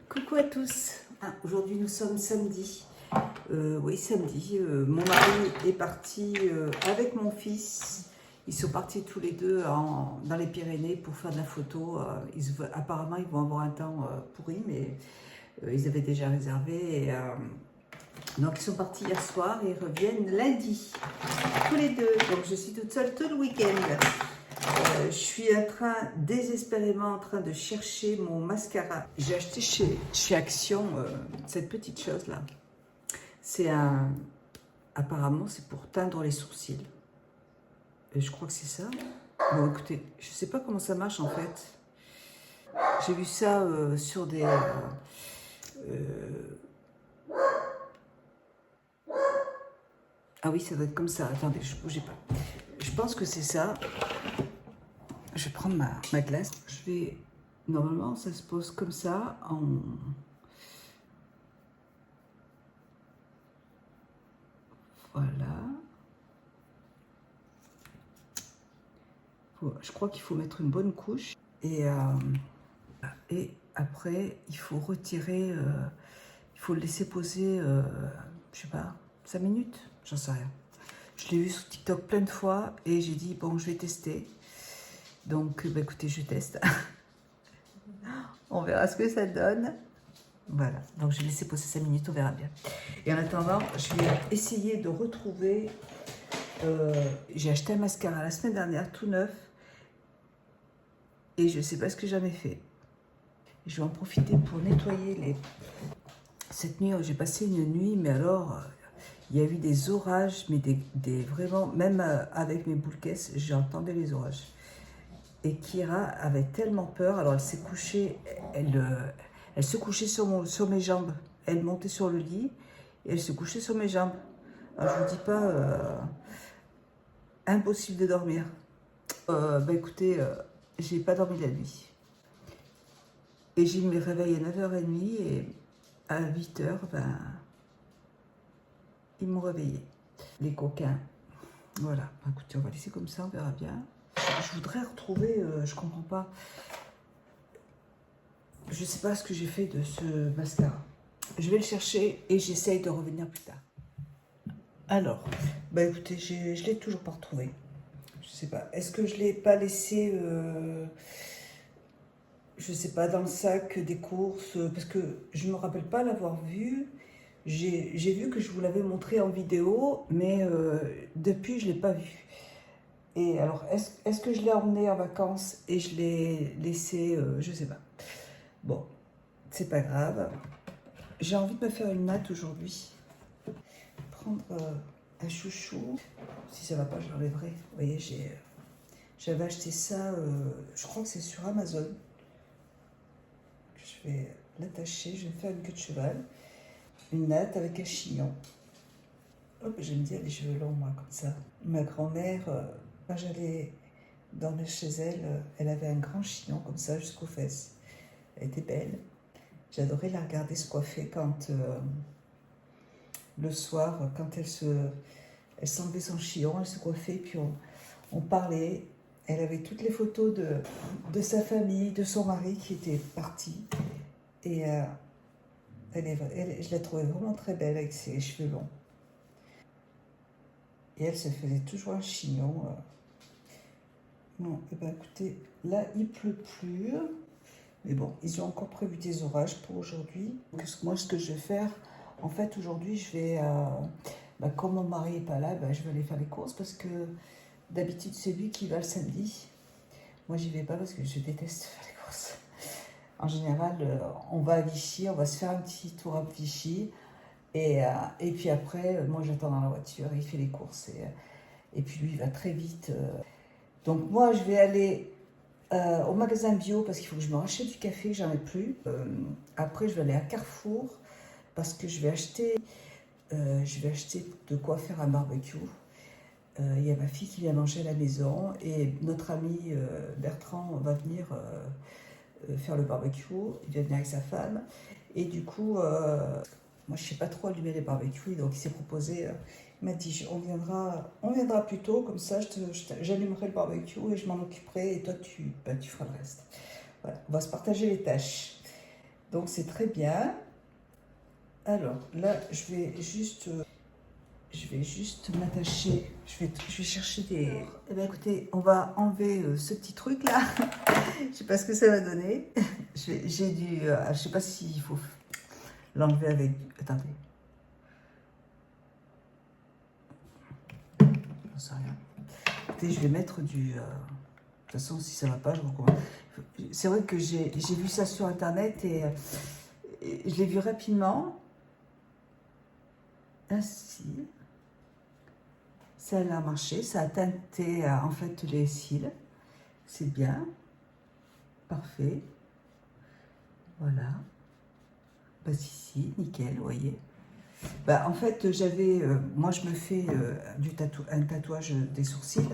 Coucou à tous. Aujourd'hui nous sommes samedi. Oui, samedi. Mon mari est parti avec mon fils. Ils sont partis tous les deux dans les Pyrénées pour faire de la photo. Apparemment, ils vont avoir un temps pourri, mais ils avaient déjà réservé. Donc, ils sont partis hier soir et ils reviennent lundi, tous les deux. Donc, je suis toute seule tout le week-end. Je suis désespérément en train de chercher mon mascara. J'ai acheté chez Action cette petite chose là. Apparemment c'est pour teindre les sourcils. Et je crois que c'est ça. Bon écoutez, je sais pas comment ça marche en fait. J'ai vu ça sur des... Ah oui, ça doit être comme ça. Attendez, je bougeais pas. Je pense que c'est ça. Je vais prendre ma glace. Normalement, ça se pose comme ça, Voilà. Je crois qu'il faut mettre une bonne couche. Et après, il faut retirer... il faut le laisser poser, je sais pas, 5 minutes. J'en sais rien. Je l'ai vu sur TikTok plein de fois et j'ai dit, bon, je vais tester. Donc, bah, écoutez, je teste. On verra ce que ça donne. Voilà, donc je vais laisser poser 5 minutes, on verra bien. Et en attendant, je vais essayer de retrouver... j'ai acheté un mascara la semaine dernière, tout neuf. Et je ne sais pas ce que j'en ai fait. Je vais en profiter pour nettoyer les... Cette nuit, j'ai passé une nuit, mais alors... il y a eu des orages, mais vraiment... Même avec mes boules caisses, j'entendais les orages. Et Kira avait tellement peur, alors elle s'est couchée... Elle se couchait sur mes jambes. Elle montait sur le lit et elle se couchait sur mes jambes. Alors, je ne vous dis pas, impossible de dormir. Bah écoutez, j'ai pas dormi la nuit. Et j'ai mis le réveil à 9h30 et à 8h, ben, ils m'ont réveillée. Les coquins. Voilà, bah, écoutez, on va laisser comme ça, on verra bien. Je voudrais retrouver, je comprends pas. Je sais pas ce que j'ai fait de ce mascara. Je vais le chercher et j'essaye de revenir plus tard. Alors, bah écoutez, je l'ai toujours pas retrouvé. Je sais pas. Est-ce que je l'ai pas laissé, je sais pas, dans le sac des courses, parce que je me rappelle pas l'avoir vu. J'ai vu que je vous l'avais montré en vidéo, mais depuis je l'ai pas vu. Et alors, est-ce que je l'ai emmené en vacances et je l'ai laissé, je sais pas. Bon, c'est pas grave. J'ai envie de me faire une natte aujourd'hui. Prendre un chouchou. Si ça va pas, je l'enlèverai. Vous voyez, j'avais acheté ça, je crois que c'est sur Amazon. Je vais l'attacher, je vais me faire une queue de cheval. Une natte avec un chignon. Hop, j'aime bien les cheveux longs, moi, comme ça. Ma grand-mère, quand j'allais dormir chez elle, elle avait un grand chignon comme ça jusqu'aux fesses. Elle était belle. J'adorais la regarder se coiffer quand, le soir, quand elle s'enlevait son chignon, elle se coiffait, puis on parlait. Elle avait toutes les photos de sa famille, de son mari qui était parti. Et je la trouvais vraiment très belle avec ses cheveux longs. Et elle se faisait toujours un chignon. Non, et ben écoutez, là il pleut plus. Mais bon, ils ont encore prévu des orages pour aujourd'hui. Moi, ce que je vais faire, en fait, aujourd'hui, je vais, comme mon mari n'est pas là, je vais aller faire les courses parce que d'habitude, c'est lui qui va le samedi. Moi, j'y vais pas parce que je déteste faire les courses. En général, on va à Vichy, on va se faire un petit tour à Vichy. Et puis après, moi, j'attends dans la voiture, il fait les courses. Et puis lui, il va très vite. Donc moi, je vais aller... au magasin bio parce qu'il faut que je me rachète du café, j'en ai plus. Après, je vais aller à Carrefour parce que je vais acheter de quoi faire un barbecue. Il y a ma fille qui vient manger à la maison et notre ami Bertrand va venir faire le barbecue. Il va venir avec sa femme et du coup, moi je sais pas trop allumer les barbecues, donc il s'est proposé. Il m'a dit, on viendra plus tôt, comme ça j'allumerai le barbecue et je m'en occuperai et toi tu feras le reste. Voilà, on va se partager les tâches. Donc c'est très bien. Alors là, je vais juste m'attacher. Je vais chercher des... Eh bien écoutez, on va enlever ce petit truc là. Je sais pas ce que ça va donner. J'ai dû... je sais pas s'il faut l'enlever avec... Attendez. J'en sais rien. Écoutez, je vais mettre du... de toute façon, si ça va pas, je recommande. C'est vrai que j'ai vu ça sur internet et je l'ai vu rapidement. Ainsi. Ça a marché, ça a teinté en fait les cils. C'est bien. Parfait. Voilà. Bah, ici, nickel, vous voyez. Bah, en fait, j'avais... moi, je me fais un tatouage des sourcils.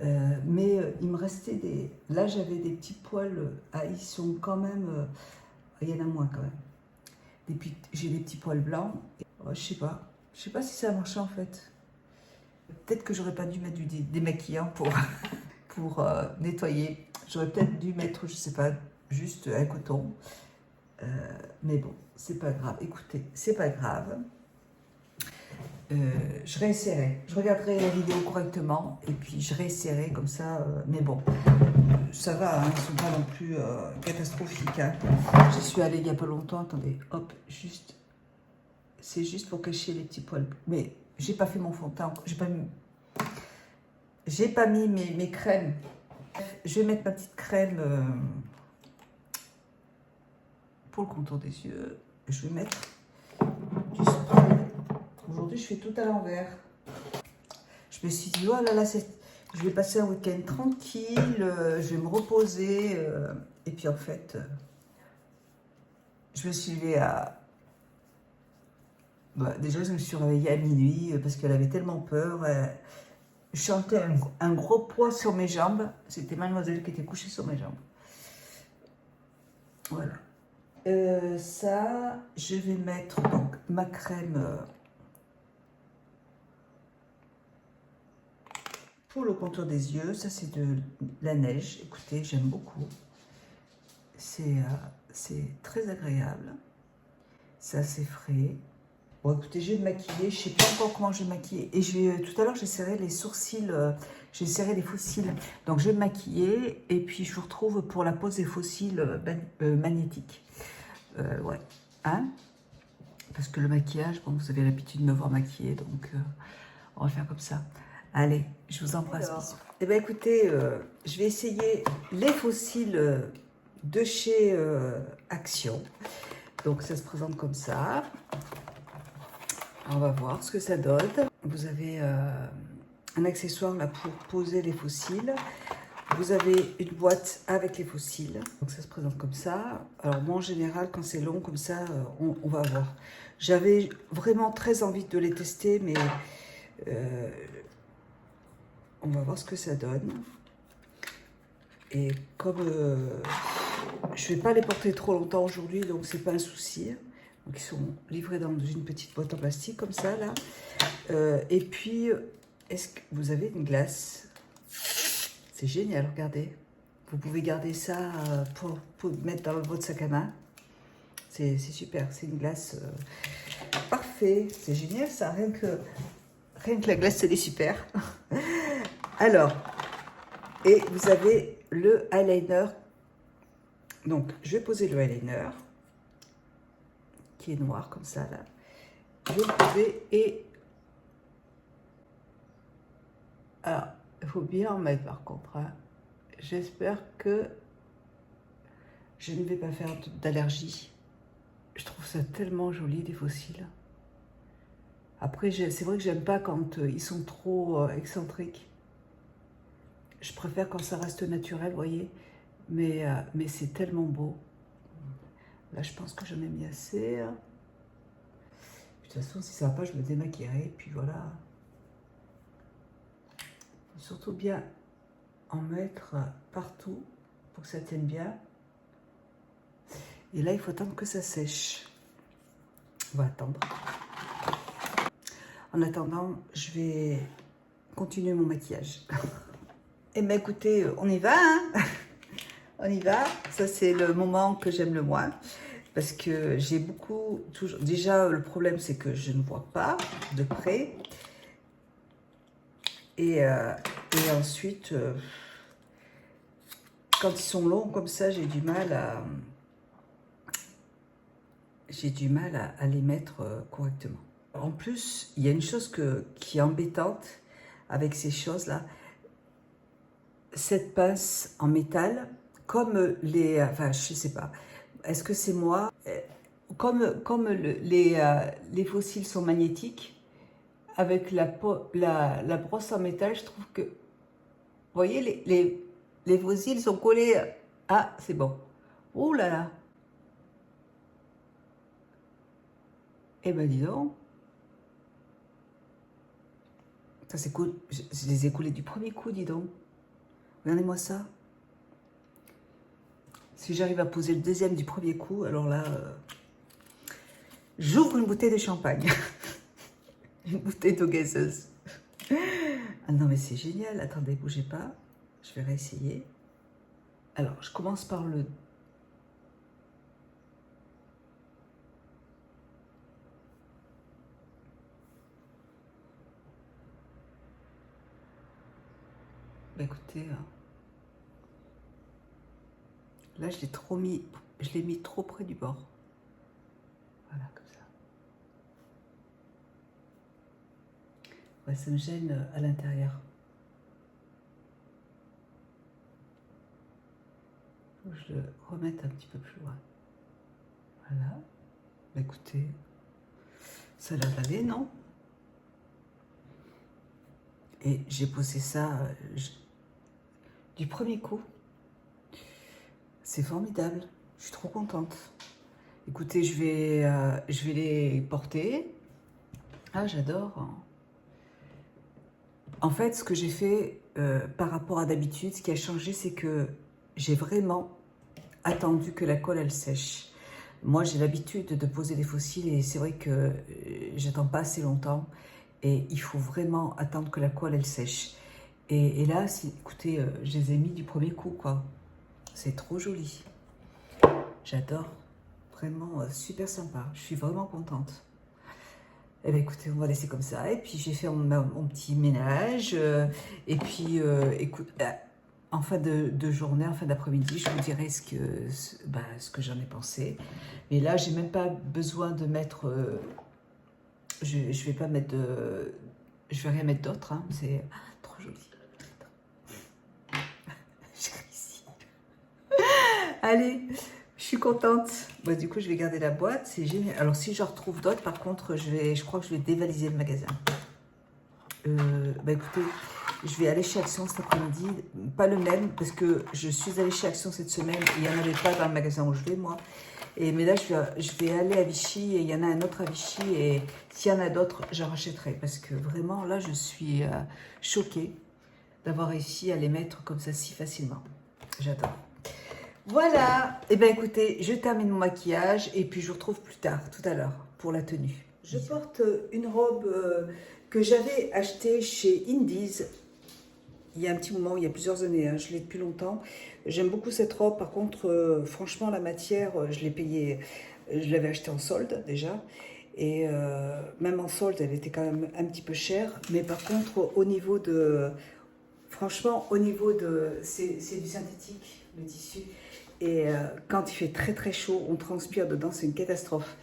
Mais il me restait des... Là, j'avais des petits poils. Ah, ils sont quand même... il y en a moins quand même. J'ai des petits poils blancs. Je sais pas. Je sais pas si ça a marché en fait. Peut-être que j'aurais pas dû mettre du démaquillant pour nettoyer. J'aurais peut-être dû mettre, je sais pas, juste un coton. Mais bon, c'est pas grave. Écoutez, c'est pas grave. Je réessayerai. Je regarderai la vidéo correctement et puis je réessayerai comme ça. Mais bon, ça va, hein, ils sont pas non plus catastrophiques. Hein. J'y suis allée il y a pas longtemps. Attendez, hop, juste. C'est juste pour cacher les petits poils. Mais j'ai pas fait mon fond de teint. J'ai pas mis mes crèmes. Je vais mettre ma petite crème pour le contour des yeux. Je vais mettre du spray. Aujourd'hui, je fais tout à l'envers. Je me suis dit, oh là là, je vais passer un week-end tranquille, je vais me reposer. Et puis en fait, je me suis levée à... Bah, déjà, je me suis réveillée à minuit parce qu'elle avait tellement peur. Je sentais un gros poids sur mes jambes. C'était mademoiselle qui était couchée sur mes jambes. Voilà. Ça, je vais mettre donc ma crème pour le contour des yeux. Ça, c'est de la neige. Écoutez, j'aime beaucoup. C'est très agréable. C'est assez frais. Bon, écoutez, je vais me maquiller. Je ne sais pas encore comment je vais me maquiller. Et tout à l'heure, j'ai serré les sourcils. J'ai serré les faux cils. Donc, je vais me maquiller. Et puis, je vous retrouve pour la pose des faux cils magnétiques. Ouais. Hein? Parce que le maquillage, bon, vous avez l'habitude de me voir maquiller. Donc, on va faire comme ça. Allez, je vous embrasse. Bisous. Eh bien, écoutez, je vais essayer les faux cils de chez Action. Donc, ça se présente comme ça. On va voir ce que ça donne. Vous avez un accessoire là pour poser les faux cils. Vous avez une boîte avec les faux cils. Donc ça se présente comme ça. Alors moi en général quand c'est long comme ça, on va voir. J'avais vraiment très envie de les tester, mais on va voir ce que ça donne. Et comme je ne vais pas les porter trop longtemps aujourd'hui, donc c'est pas un souci. Donc ils sont livrés dans une petite boîte en plastique comme ça là. Et puis, est-ce que vous avez une glace? C'est génial, regardez. Vous pouvez garder ça pour mettre dans votre sac à main. C'est super, c'est une glace parfait. C'est génial ça, rien que la glace, elle est super. Alors, et vous avez le eyeliner. Donc, je vais poser le eyeliner qui est noir comme ça là. Je vais le poser et... Alors, il faut bien en mettre par contre. Hein. J'espère que je ne vais pas faire d'allergie. Je trouve ça tellement joli, des faux cils. Après, c'est vrai que j'aime pas quand ils sont trop excentriques. Je préfère quand ça reste naturel, vous voyez. Mais c'est tellement beau. Là, je pense que j'en ai mis assez. Hein. De toute façon, si ça va pas, je me démaquillerai. Puis voilà. Faut surtout bien en mettre partout pour que ça tienne bien. Et là, il faut attendre que ça sèche. On va attendre. En attendant, je vais continuer mon maquillage. Eh bien, écoutez, on y va, hein. On y va. Ça, c'est le moment que j'aime le moins. parce que j'ai beaucoup... Toujours, déjà, le problème, c'est que je ne vois pas de près. Et ensuite, quand ils sont longs comme ça, j'ai du mal à... à les mettre correctement. En plus, il y a une chose qui est embêtante avec ces choses-là. Cette pince en métal, comme les... Enfin, je sais pas. Est-ce que c'est moi? Comme les fossiles sont magnétiques, avec la brosse en métal, je trouve que... Vous voyez, les fossiles sont collés... Ah, c'est bon. Oh là là. Eh ben, dis donc. Ça, c'est cool. Je les ai coulés du premier coup, dis donc. Regardez-moi ça. Si j'arrive à poser le deuxième du premier coup, alors là, j'ouvre une bouteille de champagne. Une bouteille d'eau gazeuse. Ah non, mais c'est génial. Attendez, bougez pas. Je vais réessayer. Alors, je commence par le... Bah, écoutez, hein. Là, je l'ai mis trop près du bord. Voilà, comme ça. Ouais, ça me gêne à l'intérieur. Faut que je le remette un petit peu plus loin. Voilà. Bah, écoutez, ça a l'air d'aller, non? Et j'ai posé ça du premier coup. C'est formidable. Je suis trop contente. Écoutez, je vais les porter. Ah, j'adore. En fait, ce que j'ai fait par rapport à d'habitude, ce qui a changé, c'est que j'ai vraiment attendu que la colle, elle sèche. Moi, j'ai l'habitude de poser des fossiles et c'est vrai que j'attends pas assez longtemps. Et il faut vraiment attendre que la colle, elle sèche. Et là, écoutez, je les ai mis du premier coup, quoi. C'est trop joli. J'adore. Vraiment super sympa. Je suis vraiment contente. Eh bien, écoutez, on va laisser comme ça. Et puis, j'ai fait mon petit ménage. Et puis, écoute, en fin de journée, en fin d'après-midi, je vous dirai ce que j'en ai pensé. Mais là, j'ai même pas besoin de mettre... je vais pas mettre de... Je vais rien mettre d'autre. Hein. C'est trop joli. J'ai réussi. Allez, je suis contente. Bon, du coup, je vais garder la boîte. C'est génial. Alors, si je retrouve d'autres, par contre, je crois que je vais dévaliser le magasin. Bah écoutez, je vais aller chez Action cet après-midi. Pas le même, parce que je suis allée chez Action cette semaine. Et il n'y en avait pas dans le magasin où je vais, moi. Mais là, je vais aller à Vichy et il y en a un autre à Vichy. Et s'il y en a d'autres, j'en rachèterai. Parce que vraiment, là, je suis choquée d'avoir réussi à les mettre comme ça si facilement. J'adore. Voilà. Et bien, écoutez, je termine mon maquillage et puis je vous retrouve plus tard, tout à l'heure, pour la tenue. Je porte une robe que j'avais achetée chez Indies il y a un petit moment, il y a plusieurs années, hein, je l'ai depuis longtemps. J'aime beaucoup cette robe, par contre, franchement, la matière, je l'ai payée, je l'avais achetée en solde déjà. Et même en solde, elle était quand même un petit peu chère. Mais par contre, au niveau de... Franchement, au niveau de... C'est du synthétique, le tissu. Et quand il fait très très chaud, on transpire dedans, c'est une catastrophe.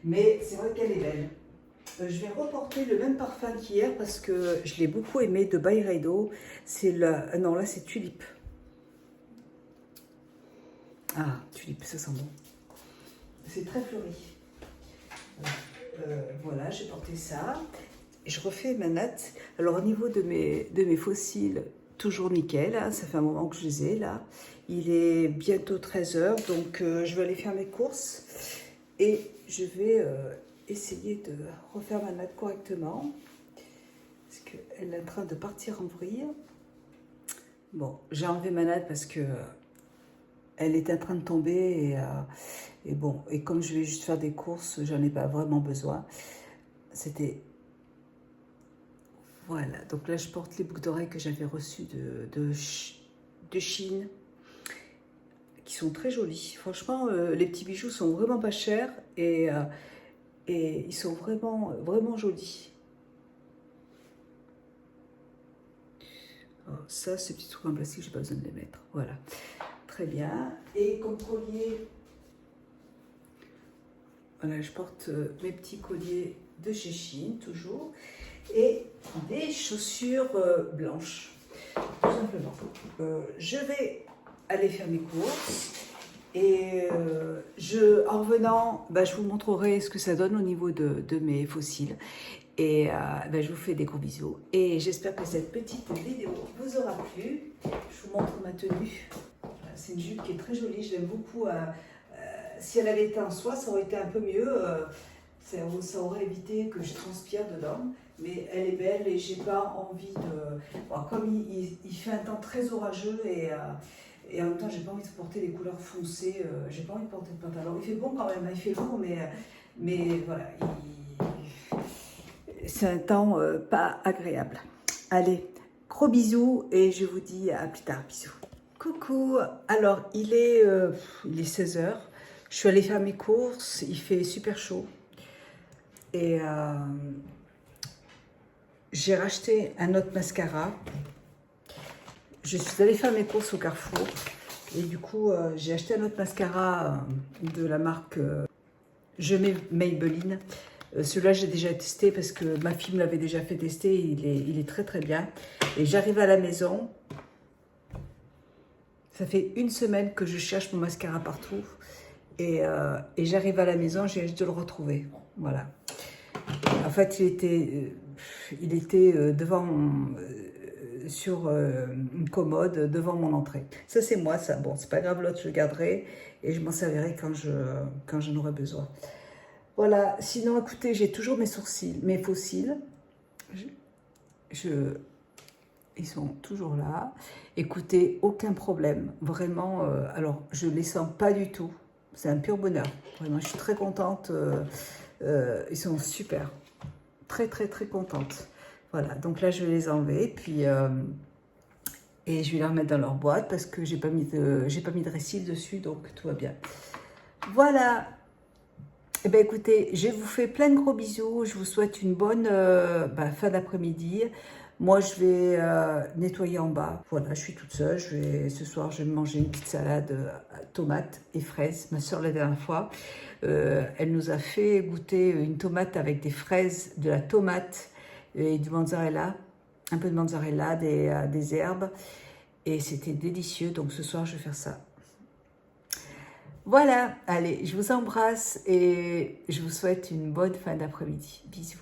Mais c'est vrai qu'elle est belle. Je vais reporter le même parfum qu'hier parce que je l'ai beaucoup aimé de Byredo. C'est le... non, là c'est Tulipe. Ah, Tulipe, ça sent bon. C'est très fleuri. Voilà, j'ai porté ça. Je refais ma natte. Alors au niveau de mes fossiles, toujours nickel. Hein, ça fait un moment que je les ai là. Il est bientôt 13 h, donc je vais aller faire mes courses. Et je vais essayer de refaire ma natte correctement. Parce qu'elle est en train de partir en vrille. Bon, j'ai enlevé ma natte parce que elle est en train de tomber. Et bon, et comme je vais juste faire des courses, j'en ai pas vraiment besoin. C'était... Voilà, donc là je porte les boucles d'oreilles que j'avais reçues de Chine, qui sont très jolis. Franchement, les petits bijoux sont vraiment pas chers et ils sont vraiment, vraiment jolis. Alors, ça, ces petits trucs en plastique, j'ai pas besoin de les mettre. Voilà, très bien. Et comme collier, voilà, je porte mes petits colliers de chez Shein, toujours, et des chaussures blanches, tout simplement. Je vais aller faire mes courses. Et en revenant, je vous montrerai ce que ça donne au niveau de mes fossiles. Et je vous fais des gros bisous. Et j'espère que cette petite vidéo vous aura plu. Je vous montre ma tenue. C'est une jupe qui est très jolie, je l'aime beaucoup. Si elle avait été en soie, ça aurait été un peu mieux. Ça aurait évité que je transpire dedans. Mais elle est belle et j'ai pas envie de... Bon, comme il fait un temps très orageux et en même temps, j'ai pas envie de porter des couleurs foncées. J'ai pas envie de porter de pantalon. Il fait bon quand même, il fait lourd, mais voilà. C'est un temps pas agréable. Allez, gros bisous et je vous dis à plus tard. Bisous. Coucou. Alors, il est 16 h. Je suis allée faire mes courses. Il fait super chaud. Et j'ai racheté un autre mascara. Je suis allée faire mes courses au Carrefour et du coup j'ai acheté un autre mascara de la marque Je mets Maybelline. Celui-là j'ai déjà testé parce que ma fille me l'avait déjà fait tester, il est très très bien. Et j'arrive à la maison, ça fait une semaine que je cherche mon mascara partout et j'arrive à la maison, j'ai hâte de le retrouver. Voilà. En fait il était devant sur une commode devant mon entrée. Ça c'est moi, ça. Bon, c'est pas grave, l'autre je le garderai et je m'en servirai quand j'en aurai besoin. Voilà, sinon écoutez, j'ai toujours mes sourcils, mes faux cils. Ils sont toujours là. Écoutez, aucun problème. Vraiment, alors je les sens pas du tout. C'est un pur bonheur. Vraiment, je suis très contente. Ils sont super. Très, très, très contente. Voilà, donc là, je vais les enlever. Puis, et je vais les remettre dans leur boîte parce que j'ai pas mis de récil dessus. Donc, tout va bien. Voilà. Eh bien, écoutez, je vous fais plein de gros bisous. Je vous souhaite une bonne fin d'après-midi. Moi, je vais nettoyer en bas. Voilà, je suis toute seule. Ce soir, je vais manger une petite salade tomates et fraises. Ma soeur, la dernière fois, elle nous a fait goûter une tomate avec des fraises, de la tomate et du mozzarella. Un peu de mozzarella, des herbes. Et c'était délicieux. Donc, ce soir, je vais faire ça. Voilà, allez, je vous embrasse et je vous souhaite une bonne fin d'après-midi. Bisous.